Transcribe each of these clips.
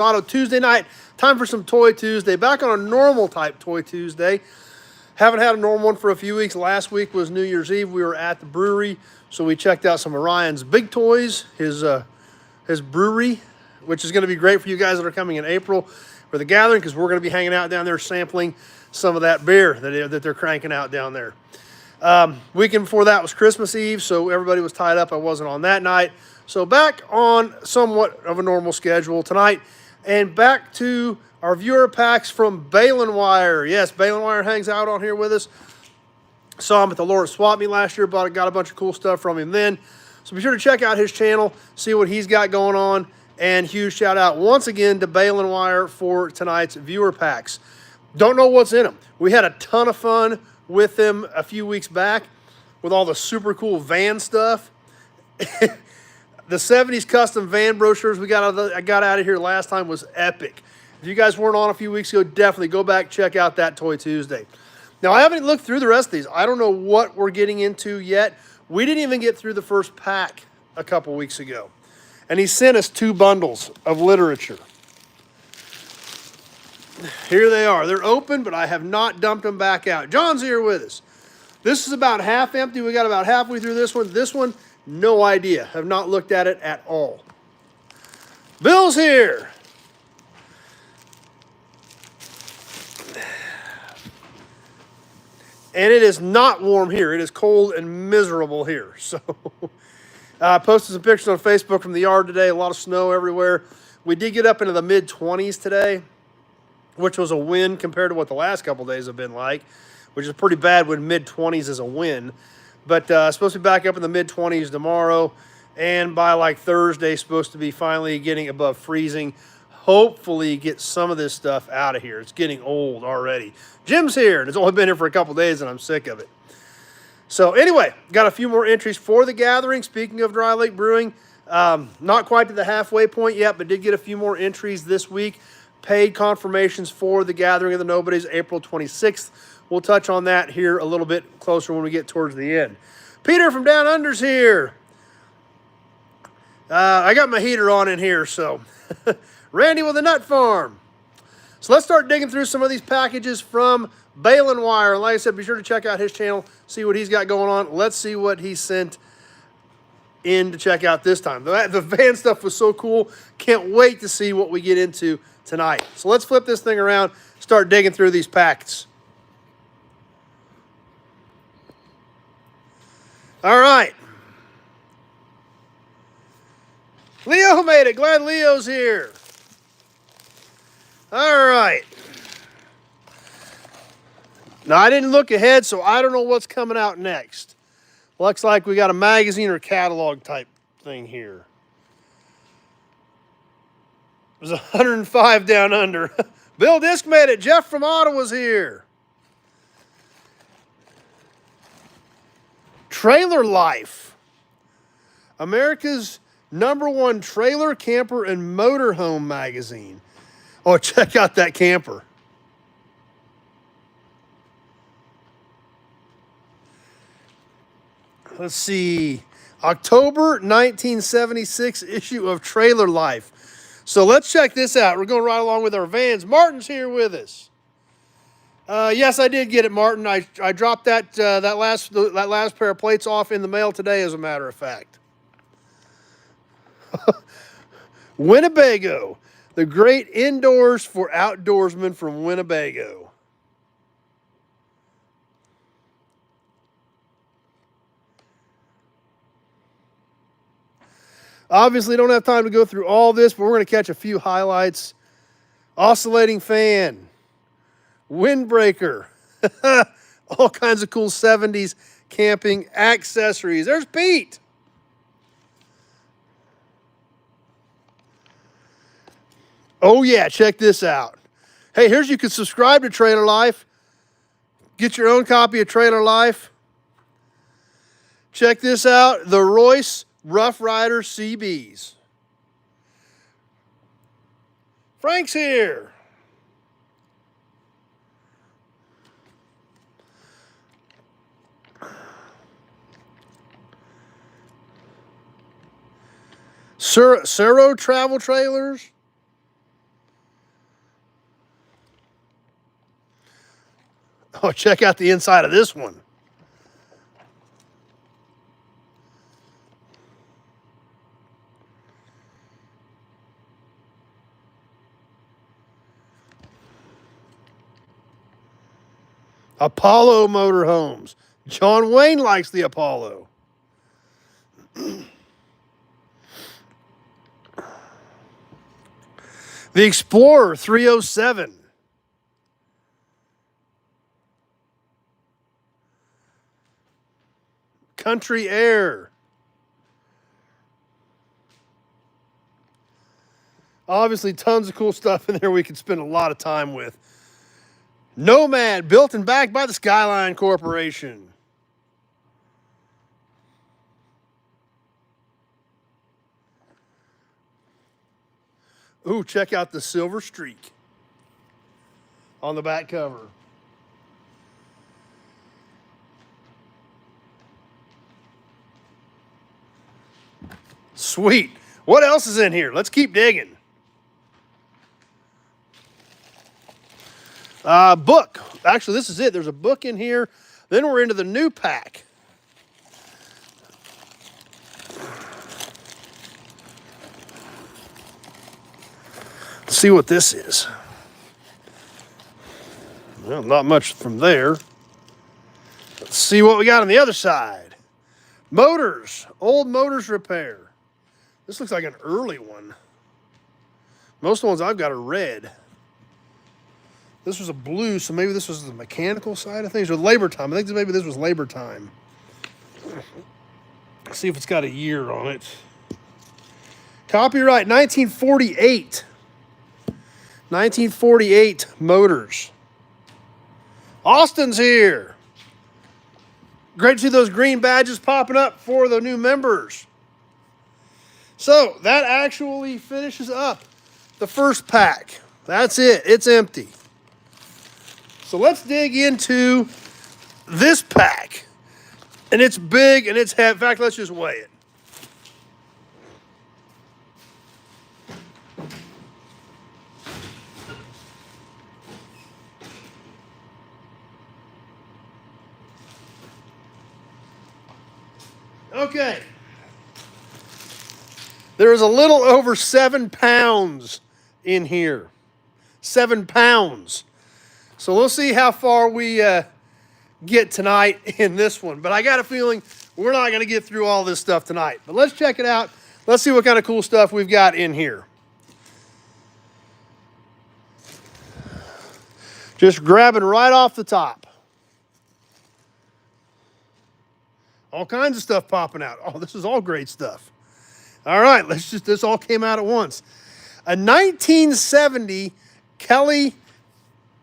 Auto Tuesday night. Time for some Toy Tuesday. Back on a normal type Toy Tuesday. Haven't had a normal one for a few weeks. Last week was New Year's Eve. We were at the brewery, so we checked out some of Ryan's big toys, his brewery, which is going to be great for you guys that are coming in April for the gathering, because we're going to be hanging out down there sampling some of that beer that they're cranking out down there. Weekend before that was Christmas Eve, so everybody was tied up. I wasn't on that night. So back on somewhat of a normal schedule tonight, and back to our viewer packs from Balin Wire. Yes, Balin Wire hangs out on here with us. Saw him at the Lawrence Swap Meet last year, got a bunch of cool stuff from him then. So be sure to check out his channel, see what he's got going on, and huge shout out once again to Balin Wire for tonight's viewer packs. Don't know what's in them. We had a ton of fun with them a few weeks back with all the super cool van stuff. The 70s custom van brochures I got out of here last time was epic. If you guys weren't on a few weeks ago, definitely go back, check out that Toy Tuesday. Now, I haven't looked through the rest of these. I don't know what we're getting into yet. We didn't even get through the first pack a couple weeks ago. And he sent us 2 bundles of literature. Here they are. They're open, but I have not dumped them back out. John's here with us. This is about half empty. We got about halfway through this one. This one, no idea. Have not looked at it at all. Bill's here. And it is not warm here. It is cold and miserable here. So I posted some pictures on Facebook from the yard today. A lot of snow everywhere. We did get up into the mid-20s today, which was a win compared to what the last couple days have been like, which is pretty bad when mid-20s is a win. But supposed to be back up in the mid-20s tomorrow, and by like Thursday, supposed to be finally getting above freezing. Hopefully get some of this stuff out of here. It's getting old already. Jim's here, and it's only been here for a couple days, and I'm sick of it. So anyway, got a few more entries for the gathering. Speaking of Dry Lake Brewing, not quite to the halfway point yet, but did get a few more entries this week. Paid confirmations for the Gathering of the Nobodies, April 26th. We'll touch on that here a little bit closer when we get towards the end. Peter from Down Under's here. I got my heater on in here, so. Randy with the Nut Farm. So let's start digging through some of these packages from Balin Wire. Like I said, be sure to check out his channel, see what he's got going on. Let's see what he sent in to check out this time. The van stuff was so cool. Can't wait to see what we get into tonight. So let's flip this thing around, start digging through these packets. All right. Leo made it. Glad Leo's here. All right. Now, I didn't look ahead, so I don't know what's coming out next. Looks like we got a magazine or catalog type thing here. It was 105 Down Under. Bill Disk made it. Jeff from Ottawa's here. Trailer Life. America's #1 trailer, camper, and motorhome magazine. Oh, check out that camper. Let's see. October 1976 issue of Trailer Life. So let's check this out. We're going right along with our vans. Martin's here with us. Yes, I did get it, Martin. I dropped that last pair of plates off in the mail today, as a matter of fact. Winnebago, the great indoors for outdoorsmen from Winnebago. Obviously, don't have time to go through all this, but we're going to catch a few highlights. Oscillating fan. Windbreaker. All kinds of cool 70s camping accessories. There's Pete. Oh, yeah, check this out. Hey, you can subscribe to Trailer Life. Get your own copy of Trailer Life. Check this out. The Royce Rough Rider CBs. Frank's here. Suro travel trailers. Oh, check out the inside of this one. Apollo Motorhomes. John Wayne likes the Apollo. The Explorer 307. Country Air. Obviously, tons of cool stuff in there we could spend a lot of time with. Nomad, built and backed by the Skyline Corporation. Ooh, check out the silver streak on the back cover. Sweet. What else is in here? Let's keep digging. Book. Actually, this is it. There's a book in here. Then we're into the new pack. Let's see what this is. Well, not much from there. Let's see what we got on the other side. Motors. Old motors repair. This looks like an early one. Most of the ones I've got are red. This was a blue, so maybe this was the mechanical side of things, or labor time. I think maybe this was labor time. Let's see if it's got a year on it. Copyright 1948. 1948 motors. Austin's here. Great to see those green badges popping up for the new members. So that actually finishes up the first pack. That's it. It's empty. So let's dig into this pack. And it's big and it's heavy. In fact, let's just weigh it. Okay. There is a little over 7 pounds in here. 7 pounds. So we'll see how far we get tonight in this one. But I got a feeling we're not going to get through all this stuff tonight. But let's check it out. Let's see what kind of cool stuff we've got in here. Just grabbing right off the top. All kinds of stuff popping out. Oh, this is all great stuff. All right, this all came out at once. A 1970 Kelly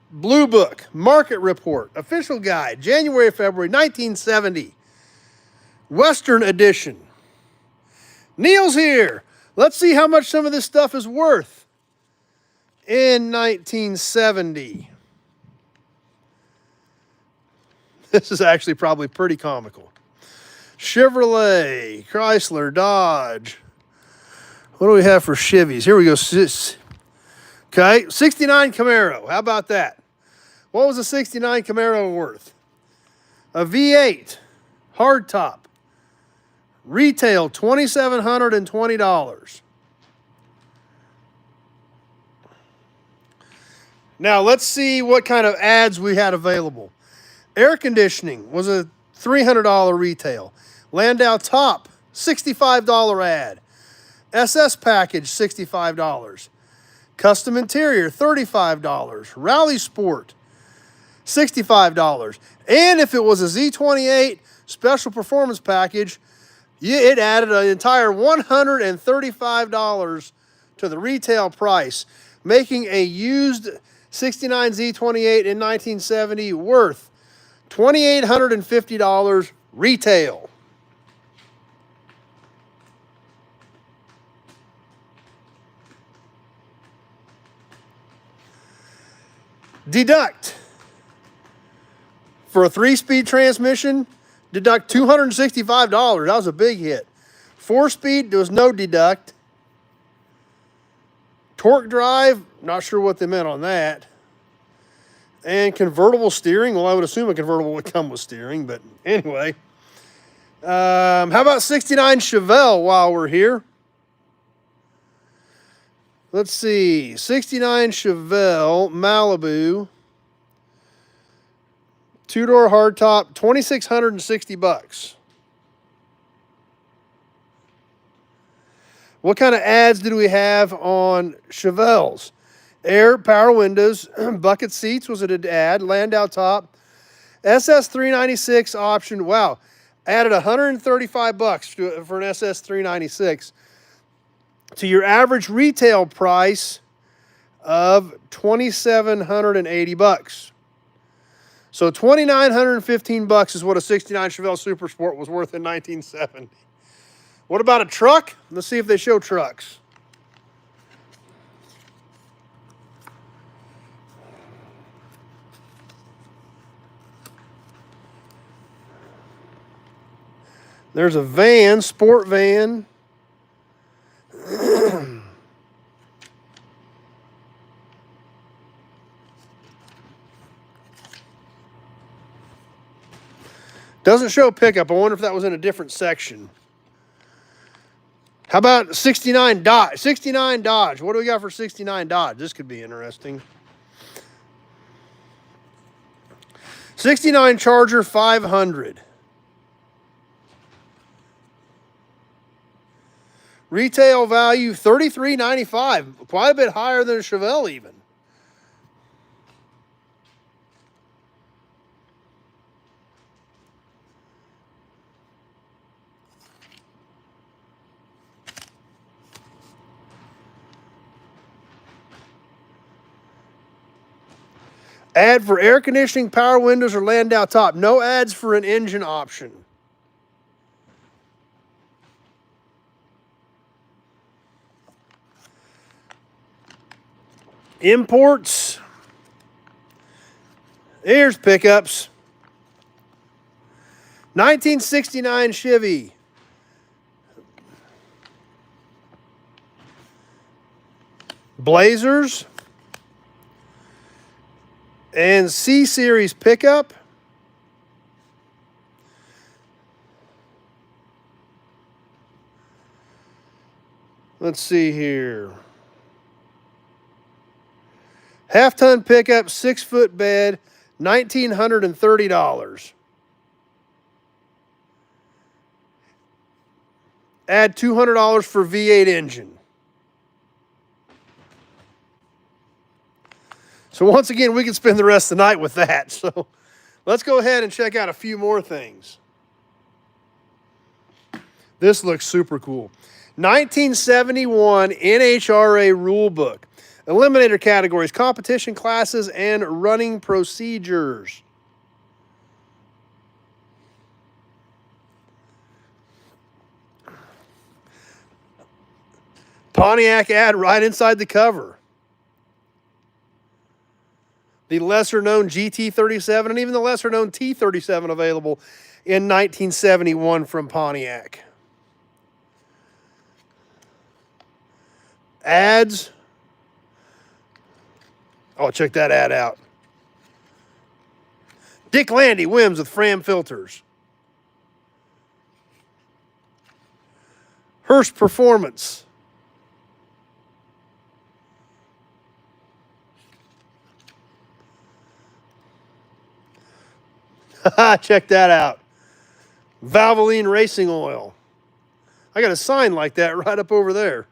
Blue Book Market Report, official guide, January, February 1970. Western edition. Neil's here. Let's see how much some of this stuff is worth in 1970. This is actually probably pretty comical. Chevrolet, Chrysler, Dodge. What do we have for Chevys? Here we go. Okay, 69 Camaro. How about that? What was a 69 Camaro worth? A V8, hardtop. Retail, $2,720. Now, let's see what kind of ads we had available. Air conditioning was a $300 retail. Landau top, $65 ad. SS package, $65. Custom interior, $35. Rally Sport, $65. And if it was a Z28 special performance package, it added an entire $135 to the retail price, making a used 69 Z28 in 1970 worth $2,850 retail. Deduct. For a 3-speed transmission, deduct $265. That was a big hit. 4-speed, there was no deduct. Torque drive, not sure what they meant on that. And convertible steering. Well, I would assume a convertible would come with steering, but anyway. How about 69 Chevelle while we're here? Let's see. 69 Chevelle Malibu. Two-door hardtop, $2,660. What kind of ads did we have on Chevelles? Air, power windows, bucket seats was an ad, Landau top, SS396 option. Wow, added $135 for an SS396 to your average retail price of $2,780. So $2,915 is what a 69 Chevelle Super Sport was worth in 1970. What about a truck? Let's see if they show trucks. There's a van, sport van. Doesn't show pickup. I wonder if that was in a different section. How about 69 Dodge? 69 Dodge. What do we got for 69 Dodge? This could be interesting. 69 Charger 500. Retail value $33.95. Quite a bit higher than a Chevelle even. Ad for air conditioning, power windows, or Landau top. No ads for an engine option. Imports. Here's pickups. 1969 Chevy. Blazers. And C-Series pickup. Let's see here. Half-ton pickup, 6-foot bed, $1,930. Add $200 for V8 engine. So once again, we can spend the rest of the night with that. So let's go ahead and check out a few more things. This looks super cool. 1971 NHRA rule book. Eliminator categories, competition classes, and running procedures. Pontiac ad right inside the cover. The lesser-known GT37 and even the lesser-known T37 available in 1971 from Pontiac. Ads. Oh, check that ad out. Dick Landy Wims with Fram filters. Hearst Performance. Check that out. Valvoline Racing Oil. I got a sign like that right up over there.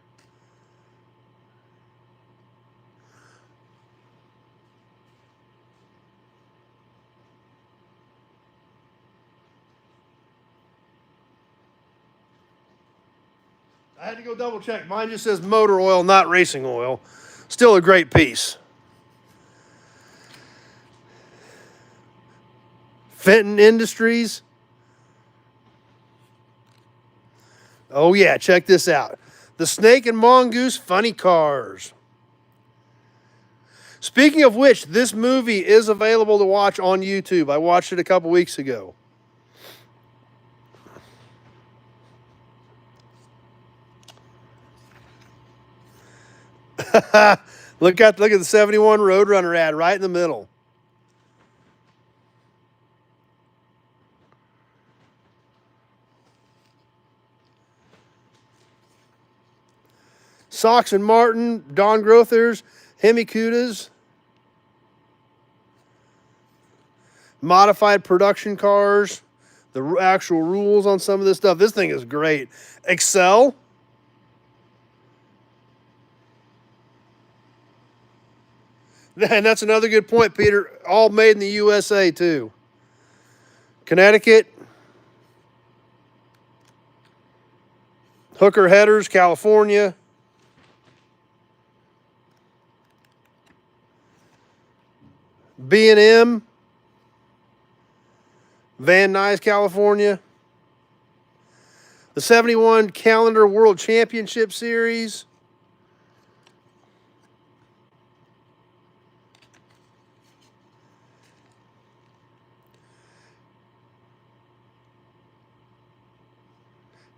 I had to go double check. Mine just says motor oil, not racing oil. Still a great piece. Fenton Industries. Oh yeah, check this out. The Snake and Mongoose Funny Cars. Speaking of which, this movie is available to watch on YouTube. I watched it a couple weeks ago. Look at the 71 Roadrunner ad right in the middle. Sox and Martin, Don Grothers, Hemi Cudas. Modified production cars. The actual rules on some of this stuff. This thing is great. Excel. And that's another good point, Peter. All made in the USA, too. Connecticut. Hooker headers, California. B&M. Van Nuys, California. The 71 Calendar World Championship Series.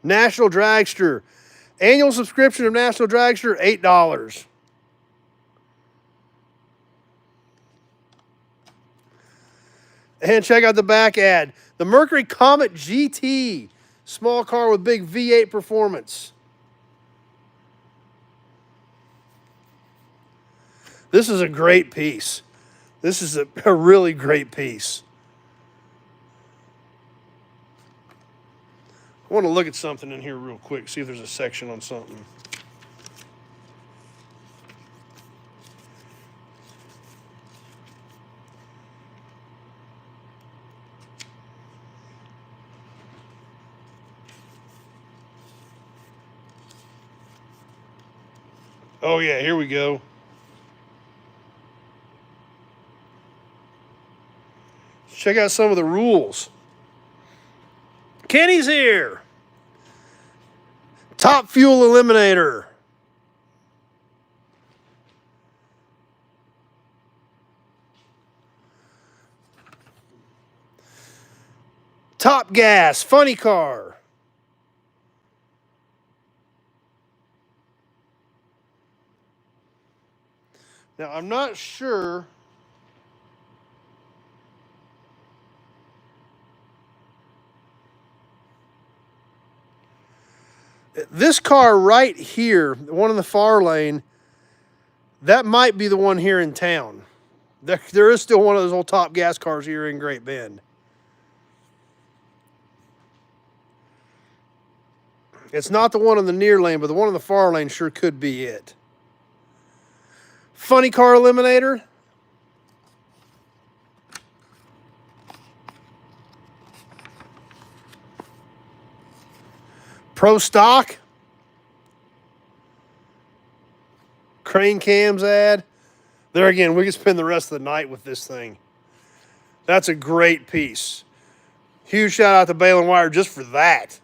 National Dragster. Annual subscription of National Dragster, $8. And check out the back ad. The Mercury Comet GT. Small car with big V8 performance. This is a great piece. This is a really great piece. I want to look at something in here real quick, see if there's a section on something. Oh yeah, here we go. Let's check out some of the rules. Kenny's here. Top fuel eliminator. Top gas, funny car. Now, I'm not sure. This car right here, the one in the far lane, that might be the one here in town. There is still one of those old top gas cars here in Great Bend. It's not the one in the near lane, but the one in the far lane sure could be it. Funny car eliminator. Pro stock. Crane cams ad. There again, we can spend the rest of the night with this thing. That's a great piece. Huge shout out to Bale and Wire just for that.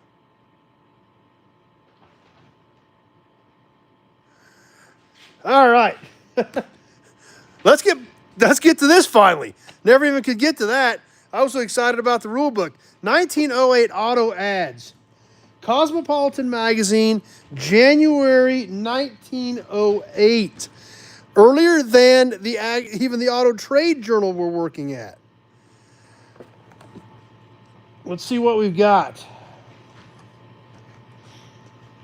All right. Let's get to this finally. Never even could get to that. I was so excited about the rule book. 1908 auto ads. Cosmopolitan Magazine, January 1908. Earlier than even the Auto Trade Journal we're working at. Let's see what we've got.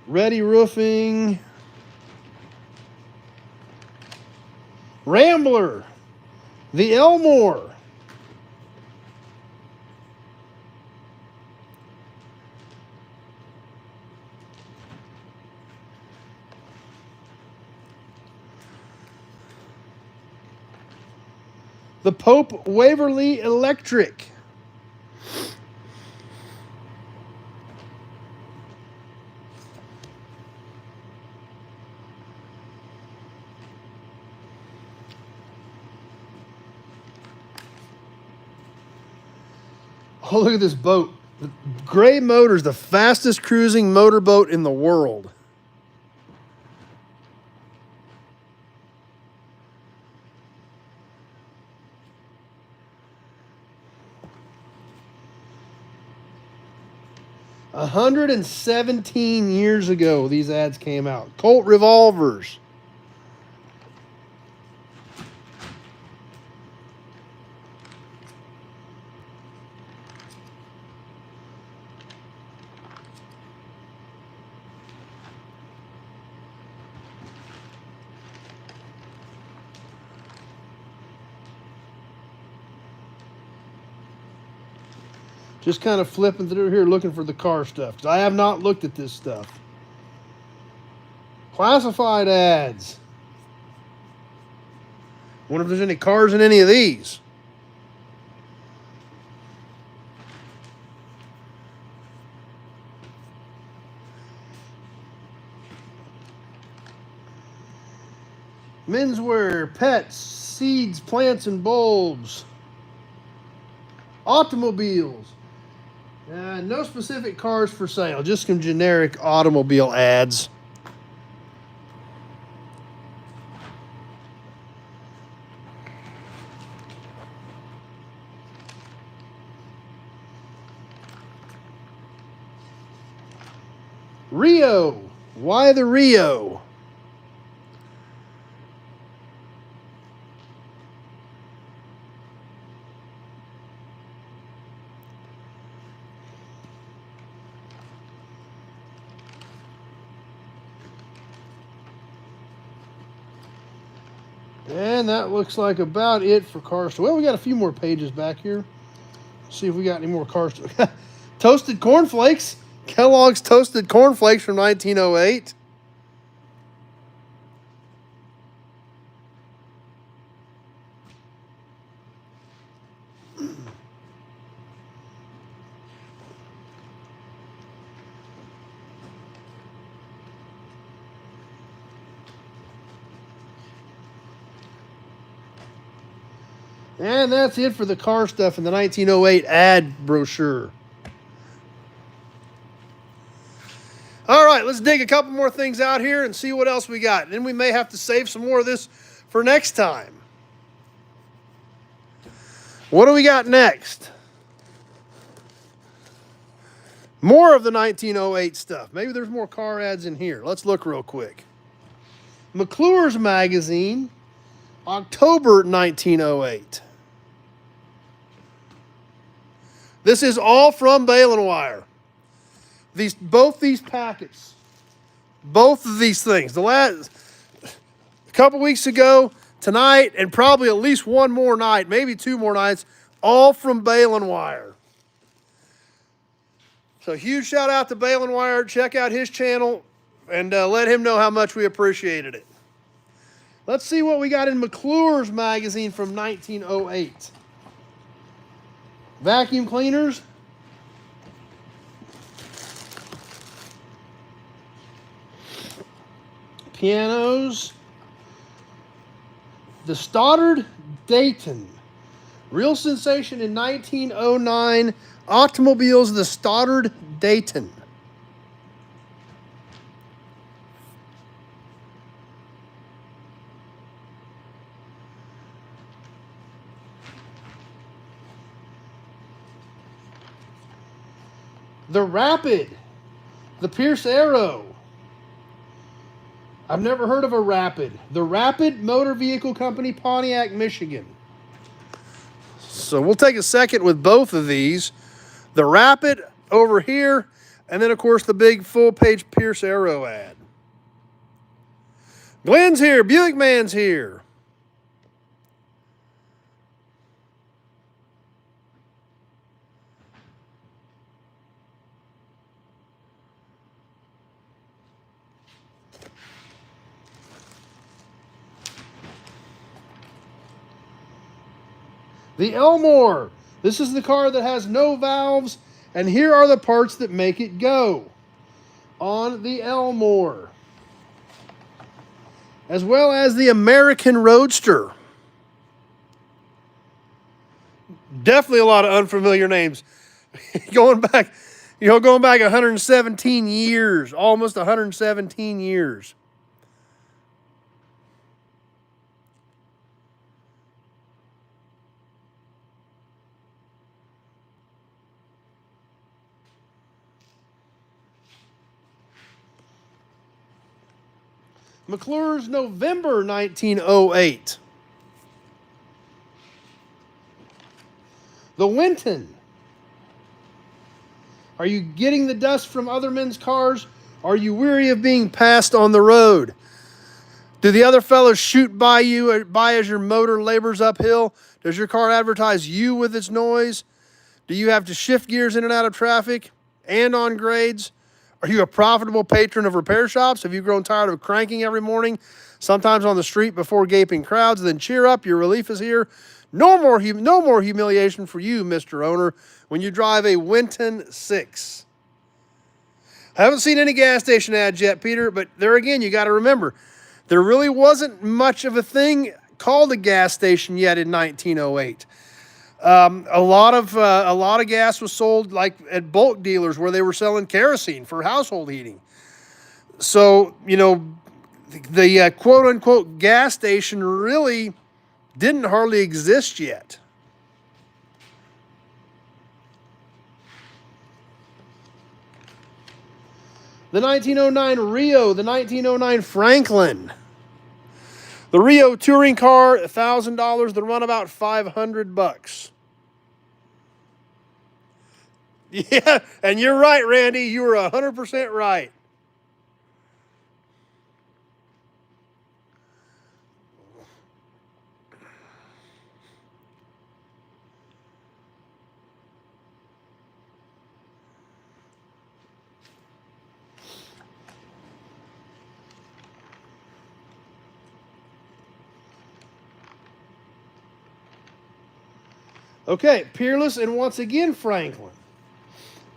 Ready Roofing. Rambler. The Elmore. The Pope Waverly Electric. Oh, look at this boat. The Gray Motor's the fastest cruising motorboat in the world. $117 years ago, these ads came out. Colt revolvers. Just kind of flipping through here looking for the car stuff, because I have not looked at this stuff. Classified ads. Wonder if there's any cars in any of these. Menswear, pets, seeds, plants, and bulbs. Automobiles. No specific cars for sale, just some generic automobile ads. Rio. Why the Rio? And that looks like about it for cars. Well, we got a few more pages back here. See if we got any more cars. Toasted cornflakes. Kellogg's Toasted Cornflakes from 1908. And that's it for the car stuff in the 1908 ad brochure. All right, let's dig a couple more things out here and see what else we got. And then we may have to save some more of this for next time. What do we got next? More of the 1908 stuff. Maybe there's more car ads in here. Let's look real quick. McClure's magazine, October 1908. This is all from Bale and Wire. Both these packets, both of these things. The last a couple weeks ago, tonight, and probably at least one more night, maybe two more nights, all from Bale and Wire. So huge shout out to Bale and Wire. Check out his channel and let him know how much we appreciated it. Let's see what we got in McClure's magazine from 1908. Vacuum cleaners. Pianos. The Stoddard Dayton. Real sensation in 1909. Automobiles, the Stoddard Dayton. The Rapid. The Pierce Arrow. I've never heard of a Rapid. The Rapid Motor Vehicle Company, Pontiac, Michigan. So we'll take a second with both of these. The Rapid over here, and then, of course, the big full-page Pierce Arrow ad. Glenn's here. Buick Man's here. The Elmore. This is the car that has no valves, and here are the parts that make it go on the Elmore. As well as the American Roadster. Definitely a lot of unfamiliar names. going back 117 years, almost 117 years. McClure's November 1908. The Winton. Are you getting the dust from other men's cars? Are you weary of being passed on the road? Do the other fellows shoot by you as your motor labors uphill? Does your car advertise you with its noise? Do you have to shift gears in and out of traffic and on grades? Are you a profitable patron of repair shops? Have you grown tired of cranking every morning, sometimes on the street before gaping crowds? Then cheer up, your relief is here. No more humiliation for you, Mr. Owner, when you drive a Winton 6. I haven't seen any gas station ads yet, Peter, but there again, you got to remember, there really wasn't much of a thing called a gas station yet in 1908. A lot of gas was sold like at bulk dealers where they were selling kerosene for household heating. So, the quote unquote gas station really didn't hardly exist yet. The 1909 Rio, the 1909 Franklin. The Rio touring car, $1,000. The runabout, $500. Yeah, and you're right, Randy. You were 100% right. Okay, Peerless and once again Franklin.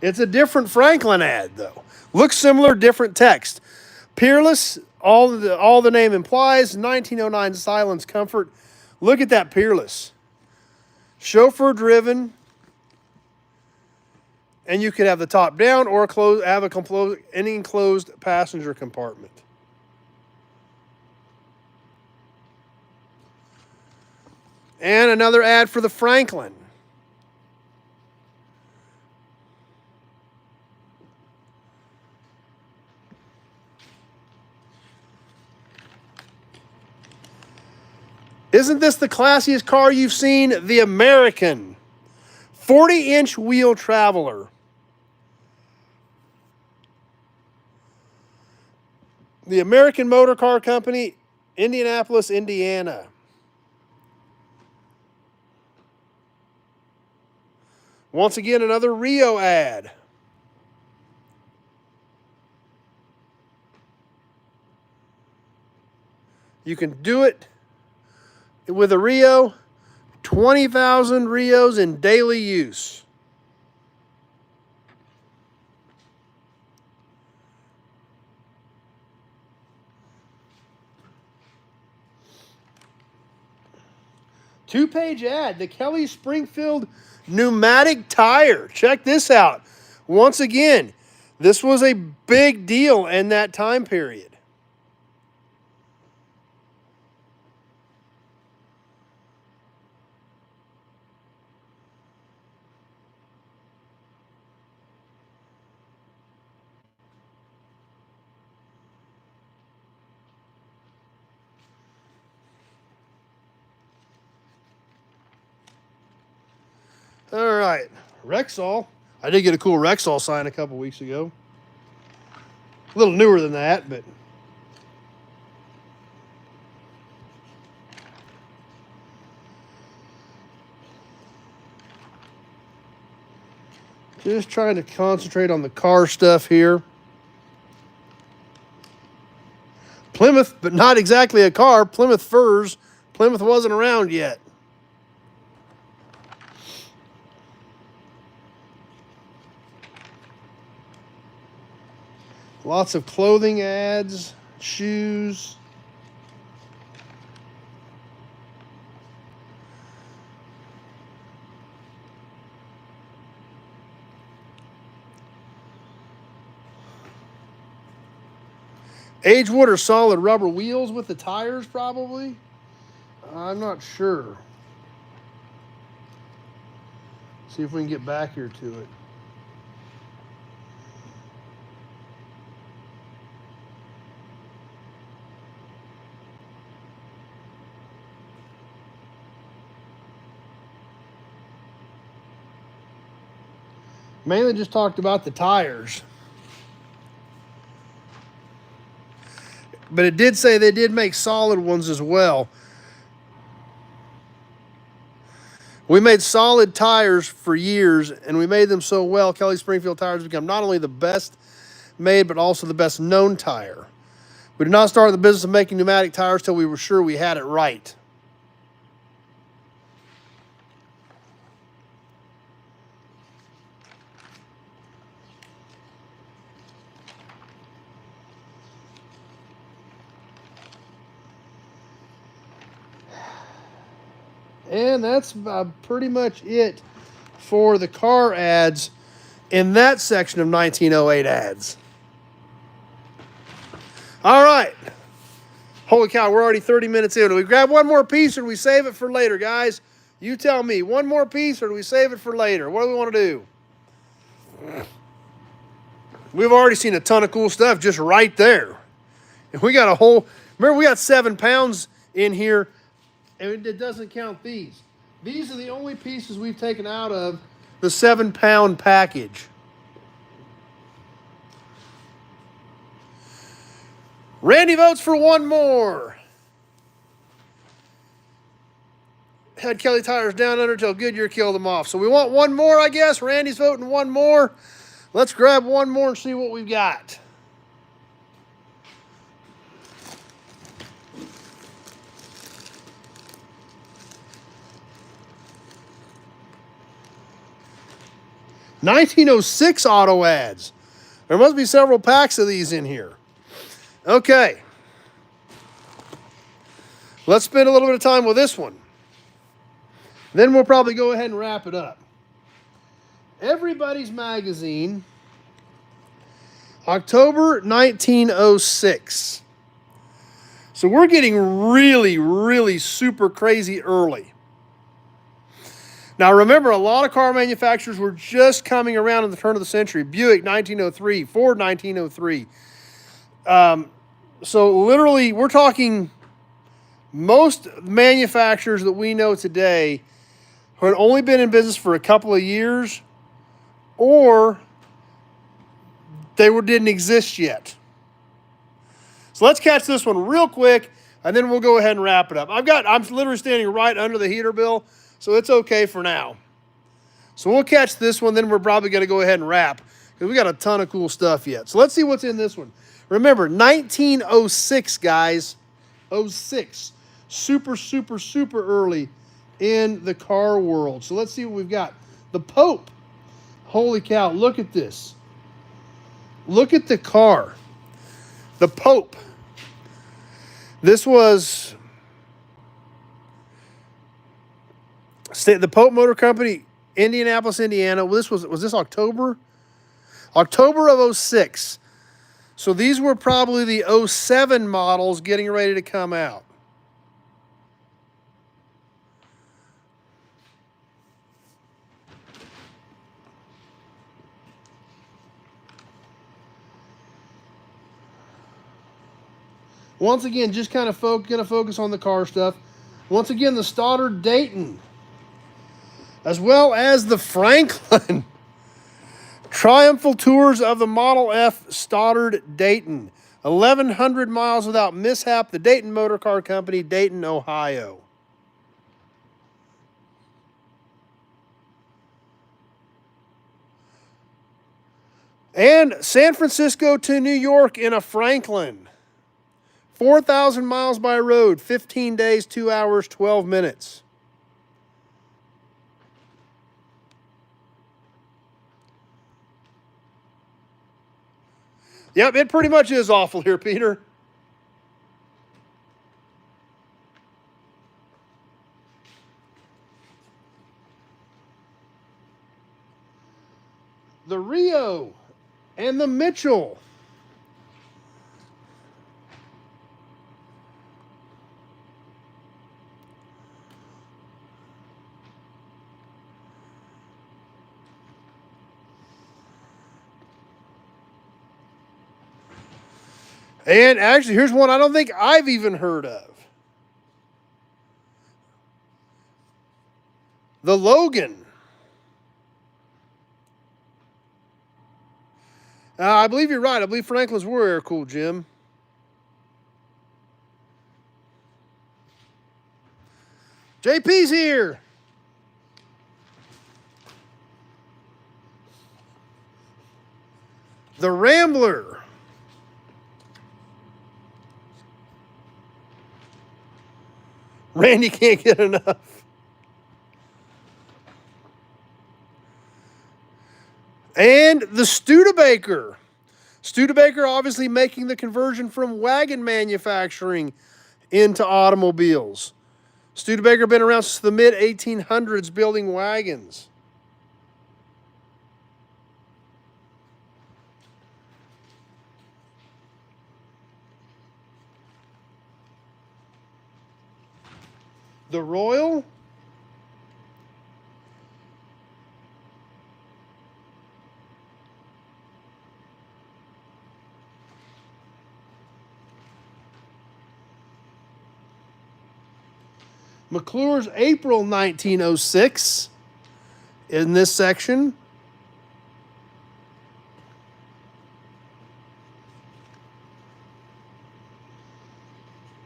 It's a different Franklin ad though. Looks similar, different text. Peerless, all the name implies. 1909 Silence Comfort. Look at that Peerless. Chauffeur driven. And you could have the top down or have an enclosed passenger compartment. And another ad for the Franklin. Isn't this the classiest car you've seen? The American 40-inch wheel traveler. The American Motor Car Company, Indianapolis, Indiana. Once again, another Rio ad. You can do it with a Rio, 20,000 Rios in daily use. Two-page ad, the Kelly Springfield pneumatic tire. Check this out. Once again, this was a big deal in that time period. All right, Rexall. I did get a cool Rexall sign a couple weeks ago. A little newer than that, but just trying to concentrate on the car stuff here. Plymouth, but not exactly a car. Plymouth Furs. Plymouth wasn't around yet. Lots of clothing ads, shoes. Agewood or solid rubber wheels with the tires, probably. I'm not sure. See if we can get back here to it. Mainly just talked about the tires. But it did say they did make solid ones as well. We made solid tires for years, and we made them so well, Kelly Springfield Tires has become not only the best made, but also the best known tire. We did not start the business of making pneumatic tires till we were sure we had it right. And that's pretty much it for the car ads in that section of 1908 ads. All right. Holy cow, we're already 30 minutes in. Do we grab one more piece or do we save it for later, guys? You tell me. One more piece or do we save it for later? What do we want to do? We've already seen a ton of cool stuff just right there. And we got a whole, remember we got 7 pounds in here, and it doesn't count these. These are the only pieces we've taken out of the 7-pound package. Randy votes for one more. Had Kelly tires down under till Goodyear killed them off. So we want one more, I guess. Randy's voting one more. Let's grab one more and see what we've got. (1906) auto ads. There must be several packs of these in here. Okay. Let's spend a little bit of time with this one. Then we'll probably go ahead and wrap it up. Everybody's Magazine, October 1906. So we're getting really, really super crazy early. Now remember, a lot of car manufacturers were just coming around at the turn of the century. Buick 1903, Ford 1903. So literally, we're talking most manufacturers that we know today who had only been in business for a couple of years, or they didn't exist yet. So let's catch this one real quick, and then we'll go ahead and wrap it up. I'm literally standing right under the heater bill, so it's okay for now. So we'll catch this one, then we're probably going to go ahead and wrap, because we got a ton of cool stuff yet. So let's see what's in this one. Remember, 1906, guys. 06. Super, super, super early in the car world. So let's see what we've got. The Pope. Holy cow, look at this. Look at the car. The Pope. This was the Pope Motor Company, Indianapolis, Indiana. Was this October? October of 06. So these were probably the 07 models getting ready to come out. Once again, just kind of going to focus on the car stuff. Once again, the Stoddard Dayton, as well as the Franklin. Triumphal Tours of the Model F Stoddard Dayton. 1,100 miles without mishap. The Dayton Motor Car Company, Dayton, Ohio. And San Francisco to New York in a Franklin. 4,000 miles by road, 15 days, 2 hours, 12 minutes. Yep, it pretty much is awful here, Peter. The Rio and the Mitchell. And actually, here's one I don't think I've even heard of. The Logan. I believe you're right. I believe Franklin's were air-cooled, Jim. JP's here. The Rambler. Randy can't get enough. And the Studebaker. Studebaker obviously making the conversion from wagon manufacturing into automobiles. Studebaker been around since the mid-1800s building wagons. The Royal. McClure's April 1906 in this section.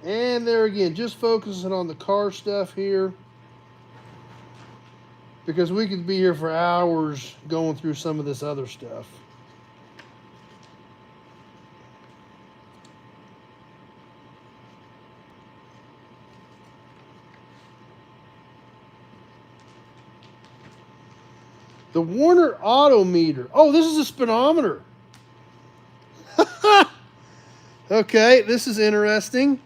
And there again, just focusing on the car stuff here, because we could be here for hours going through some of this other stuff. The Warner Autometer. Oh, this is a speedometer. Okay, this is interesting.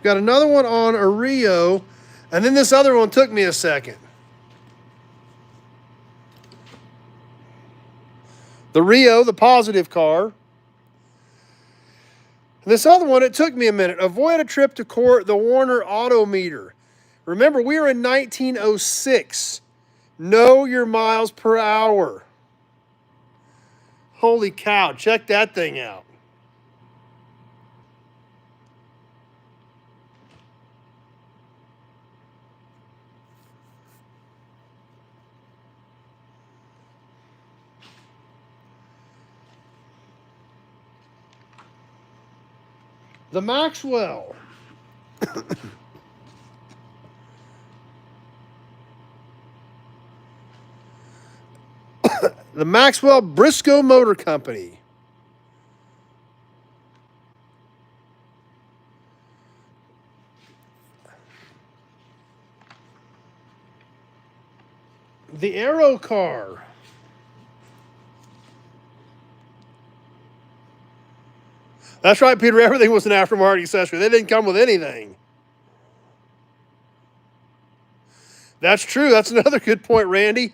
Got another one on a Rio, and then this other one took me a second. The Rio, the positive car. This other one, it took me a minute. Avoid a trip to court, the Warner Autometer. Remember, we are in 1906. Know your miles per hour. Holy cow, check that thing out. The Maxwell. The Maxwell Briscoe Motor Company. The Aero car. That's right, Peter. Everything was an aftermarket accessory. They didn't come with anything. That's true. That's another good point, Randy.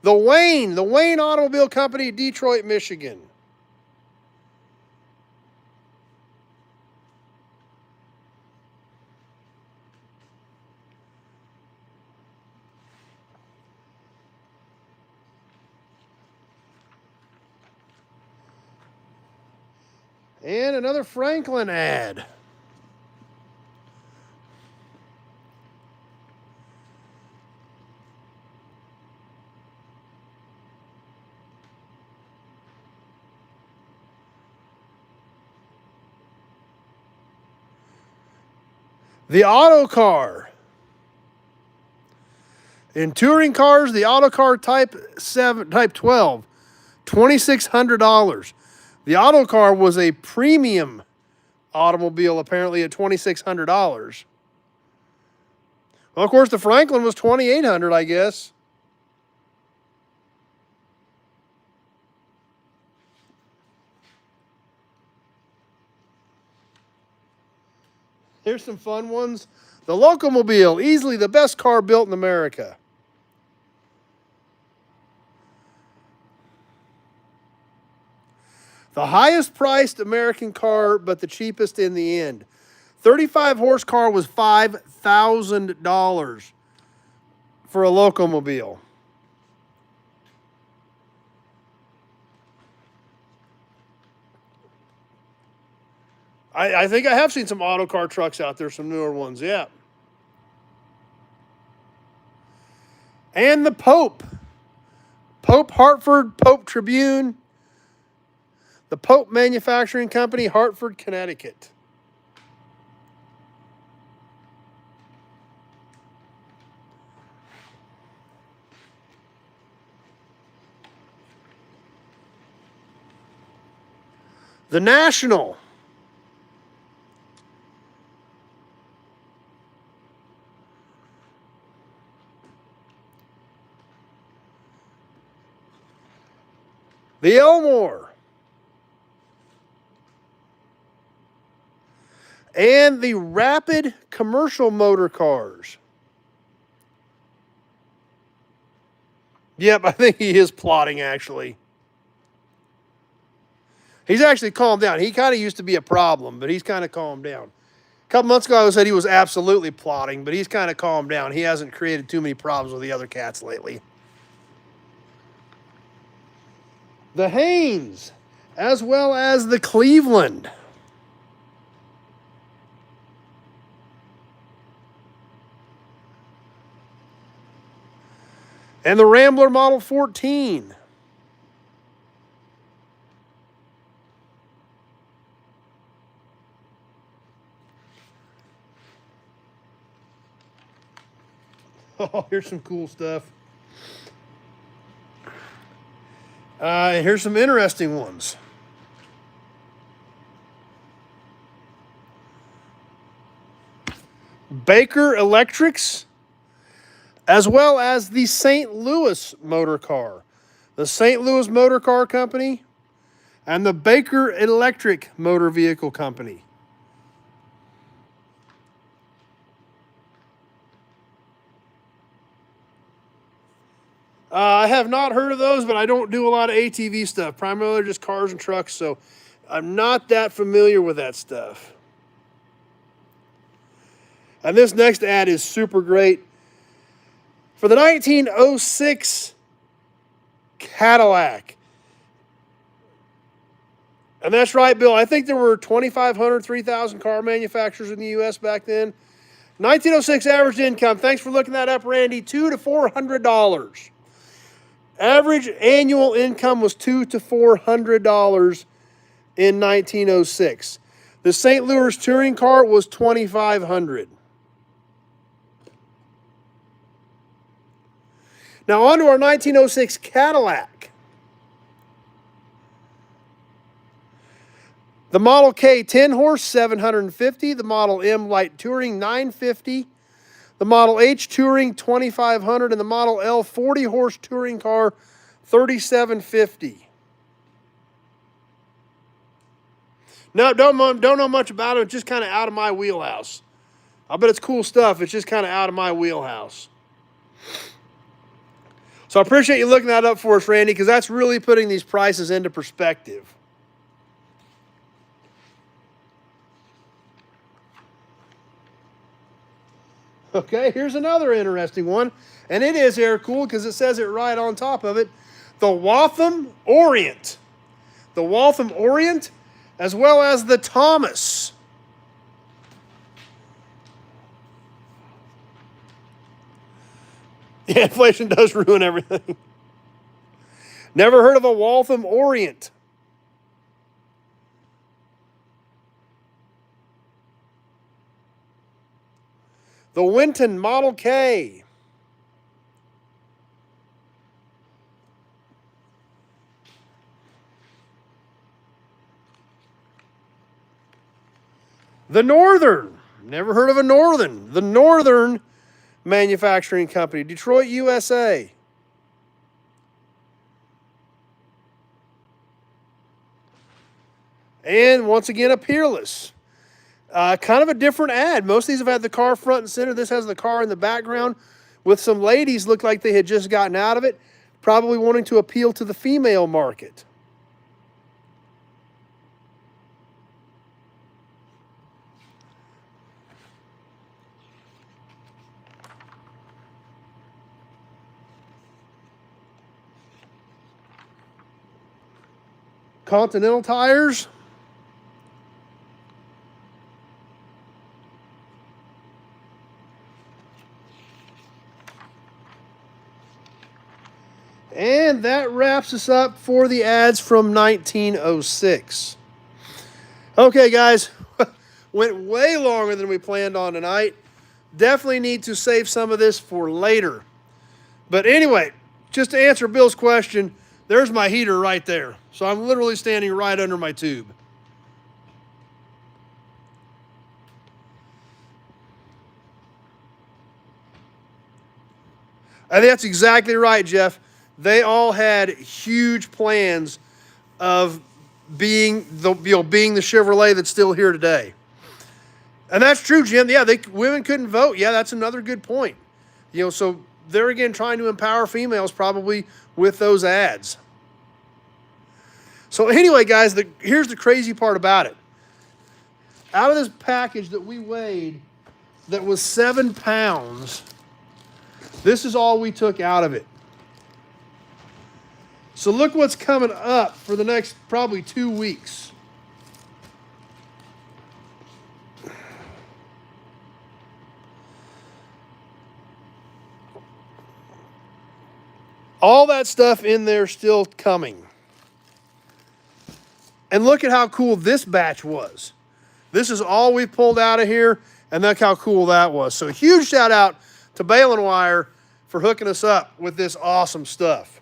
The Wayne Automobile Company, Detroit, Michigan. And another Franklin ad. The Auto Car. In touring cars, the Auto Car Type 12, $2,600. The Auto Car was a premium automobile, apparently at $2,600. Well, of course, the Franklin was $2,800, I guess. Here's some fun ones. The Locomobile, easily the best car built in America. The highest priced American car, but the cheapest in the end. 35 horsepower was $5,000 for a Locomobile. I think I have seen some auto car trucks out there, some newer ones, yeah. And the Pope. Pope Hartford, Pope Tribune. The Pope Manufacturing Company, Hartford, Connecticut. The National. The Elmore. And the Rapid commercial motor cars. Yep, I think he is plotting, actually. He's actually calmed down. He kind of used to be a problem, but he's kind of calmed down. A couple months ago, I said he was absolutely plotting, but he's kind of calmed down. He hasn't created too many problems with the other cats lately. The Haynes, as well as the Cleveland. And the Rambler Model 14. Oh, here's some cool stuff. Here's some interesting ones. Baker Electrics, as well as the St. Louis Motor Car. The St. Louis Motor Car Company and the Baker Electric Motor Vehicle Company. I have not heard of those, but I don't do a lot of ATV stuff. Primarily just cars and trucks, so I'm not that familiar with that stuff. And this next ad is super great. For the 1906 Cadillac. And that's right, Bill. I think there were 2,500, 3,000 car manufacturers in the U.S. back then. 1906 average income. Thanks for looking that up, Randy. $200 to $400. Average annual income was $200 to $400 in 1906. The St. Louis touring car was $2,500. Now on to our 1906 Cadillac. The Model K 10 horse, $750. The Model M Light Touring, $950. The Model H Touring, $2,500. And the Model L 40 horse touring car, $3,750. No, don't know much about it. It's just kind of out of my wheelhouse. I bet it's cool stuff. It's just kind of out of my wheelhouse. So I appreciate you looking that up for us, Randy, because that's really putting these prices into perspective. Okay, here's another interesting one. And it is air cooled because it says it right on top of it. The Waltham Orient. The Waltham Orient, as well as the Thomas. Yeah, inflation does ruin everything. Never heard of a Waltham Orient. The Winton Model K. The Northern. Never heard of a Northern. The Northern Manufacturing Company, Detroit, USA. And once again, a Peerless. Kind of a different ad. Most of these have had the car front and center. This has the car in the background with some ladies look like they had just gotten out of it, probably wanting to appeal to the female market. Continental tires. And that wraps us up for the ads from 1906. Okay, guys, went way longer than we planned on tonight. Definitely need to save some of this for later. But anyway, just to answer Bill's question, there's my heater right there. So I'm literally standing right under my tube. I think that's exactly right, Jeff. They all had huge plans of being being the Chevrolet that's still here today. And that's true, Jim. Yeah, women couldn't vote. Yeah, that's another good point. So they're again trying to empower females probably with those ads. So anyway, guys, here's the crazy part about it. Out of this package that we weighed that was 7 pounds, this is all we took out of it. So look what's coming up for the next probably 2 weeks. All that stuff in there still coming. And look at how cool this batch was. This is all we pulled out of here, and look how cool that was. So huge shout out to Bale & Wire for hooking us up with this awesome stuff.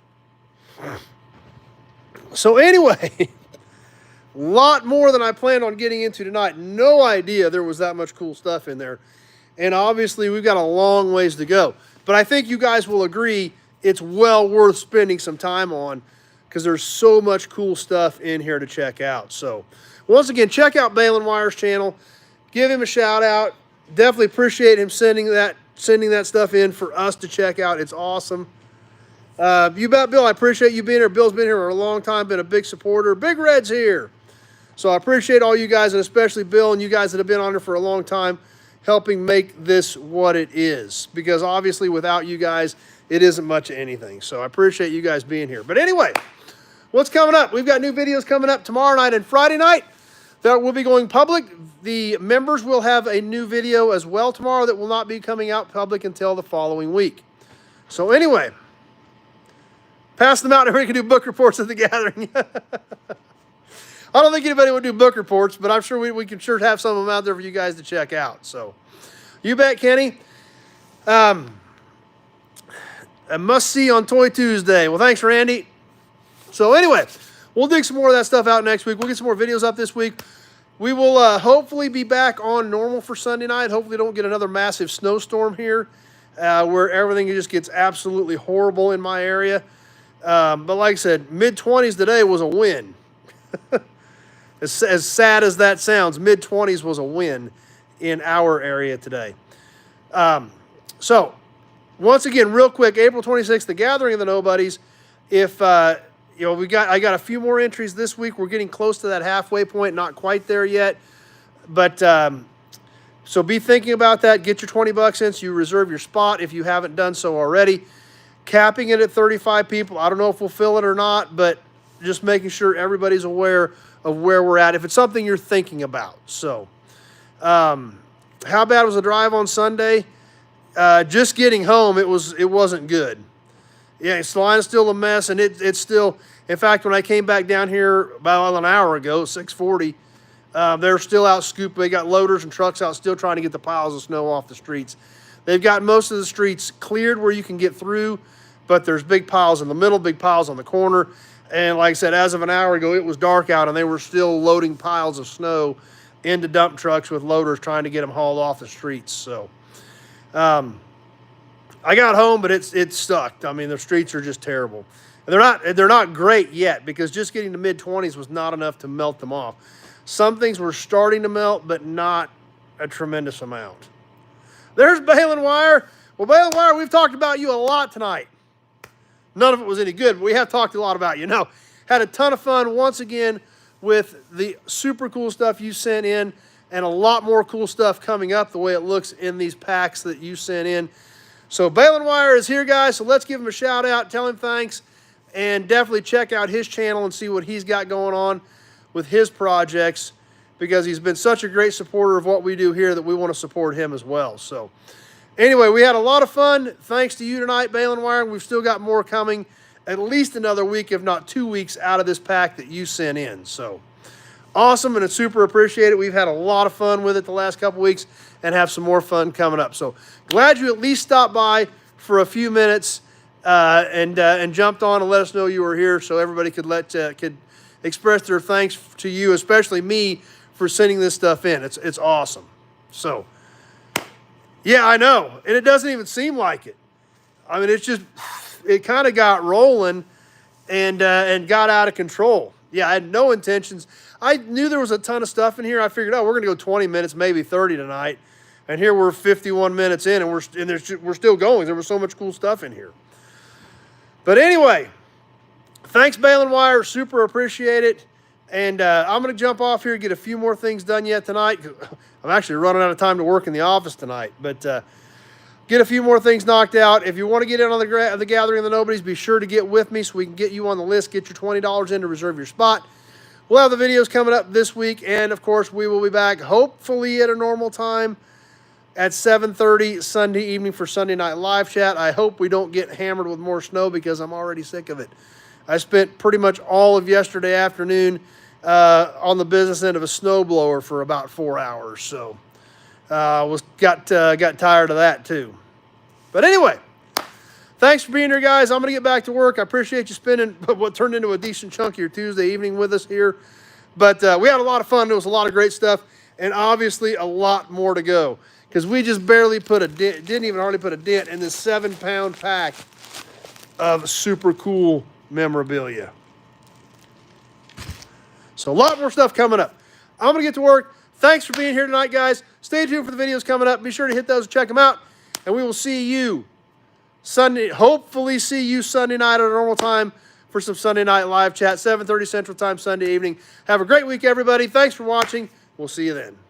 So anyway, a lot more than I planned on getting into tonight. No idea there was that much cool stuff in there. And obviously we've got a long ways to go. But I think you guys will agree it's well worth spending some time on because there's so much cool stuff in here to check out. So once again, check out Bale & Wire's channel. Give him a shout out. Definitely appreciate him sending that stuff in for us to check out. It's awesome. You bet, Bill. I appreciate you being here. Bill's been here for a long time, been a big supporter. Big Red's here. So I appreciate all you guys, and especially Bill and you guys that have been on here for a long time, helping make this what it is. Because obviously without you guys, it isn't much of anything. So I appreciate you guys being here. But anyway, what's coming up? We've got new videos coming up tomorrow night and Friday night that will be going public. The members will have a new video as well tomorrow that will not be coming out public until the following week. So anyway, pass them out and we can do book reports at the gathering. I don't think anybody would do book reports, but I'm sure we can sure have some of them out there for you guys to check out. So you bet, Kenny. A must-see on Toy Tuesday. Well, thanks, Randy. So anyway, we'll dig some more of that stuff out next week. We'll get some more videos up this week. We will hopefully be back on normal for Sunday night. Hopefully don't get another massive snowstorm here where everything just gets absolutely horrible in my area. But like I said, mid-20s today was a win. As sad as that sounds, mid-20s was a win in our area today. So, once again, real quick, April 26th, the Gathering of the Nobodies. If I got a few more entries this week. We're getting close to that halfway point, not quite there yet. But so be thinking about that. Get your $20 in so you reserve your spot if you haven't done so already. Capping it at 35 people. I don't know if we'll fill it or not, but just making sure everybody's aware of where we're at if it's something you're thinking about. So, how bad was the drive on Sunday? Just getting home, it wasn't good. Yeah, the line is still a mess, and it's still. In fact, when I came back down here about an hour ago, 6:40, they're still out scooping. They got loaders and trucks out still trying to get the piles of snow off the streets. They've got most of the streets cleared where you can get through, but there's big piles in the middle, big piles on the corner. And like I said, as of an hour ago, it was dark out, and they were still loading piles of snow into dump trucks with loaders trying to get them hauled off the streets. So I got home, but it's stuck. I mean, the streets are just terrible. And they're not great yet because just getting to mid-20s was not enough to melt them off. Some things were starting to melt, but not a tremendous amount. There's Bale & Wire. Well, Bale & Wire, we've talked about you a lot tonight. None of it was any good, but we have talked a lot about you. No, had a ton of fun once again with the super cool stuff you sent in and a lot more cool stuff coming up the way it looks in these packs that you sent in. So Bale & Wire is here, guys, so let's give him a shout out, tell him thanks, and definitely check out his channel and see what he's got going on with his projects because he's been such a great supporter of what we do here that we want to support him as well. So anyway, we had a lot of fun. Thanks to you tonight, Bale & Wire. We've still got more coming, at least another week, if not 2 weeks, out of this pack that you sent in. So awesome, and it's super appreciated. We've had a lot of fun with it the last couple weeks and have some more fun coming up. So glad you at least stopped by for a few minutes and jumped on and let us know you were here so everybody could express their thanks to you, especially me, for sending this stuff in. It's awesome. So yeah, I know. And it doesn't even seem like it. I mean, it kind of got rolling and got out of control. Yeah, I had no intentions. I knew there was a ton of stuff in here. I figured, oh, we're going to go 20 minutes, maybe 30 tonight. And here we're 51 minutes in, and we're still going. There was so much cool stuff in here. But anyway, thanks, Bale & Wire. Super appreciate it. And I'm going to jump off here and get a few more things done yet tonight. I'm actually running out of time to work in the office tonight. But get a few more things knocked out. If you want to get in on the Gathering of the Nobodies, be sure to get with me so we can get you on the list. Get your $20 in to reserve your spot. We'll have the videos coming up this week. And, of course, we will be back hopefully at a normal time at 7:30 Sunday evening for Sunday Night Live Chat. I hope we don't get hammered with more snow because I'm already sick of it. I spent pretty much all of yesterday afternoon on the business end of a snowblower for about 4 hours. So got tired of that too. But anyway, thanks for being here, guys. I'm going to get back to work. I appreciate you spending what turned into a decent chunk of your Tuesday evening with us here. But we had a lot of fun. There was a lot of great stuff. And obviously a lot more to go. Because we just barely put a dent, didn't even hardly put a dent in this 7-pound pack of super cool memorabilia. So a lot more stuff coming up. I'm going to get to work. Thanks for being here tonight, guys. Stay tuned for the videos coming up. Be sure to hit those and check them out. And we will see you Sunday, hopefully see you Sunday night at a normal time for some Sunday Night Live Chat, 7:30 Central Time Sunday evening. Have a great week, everybody. Thanks for watching. We'll see you then.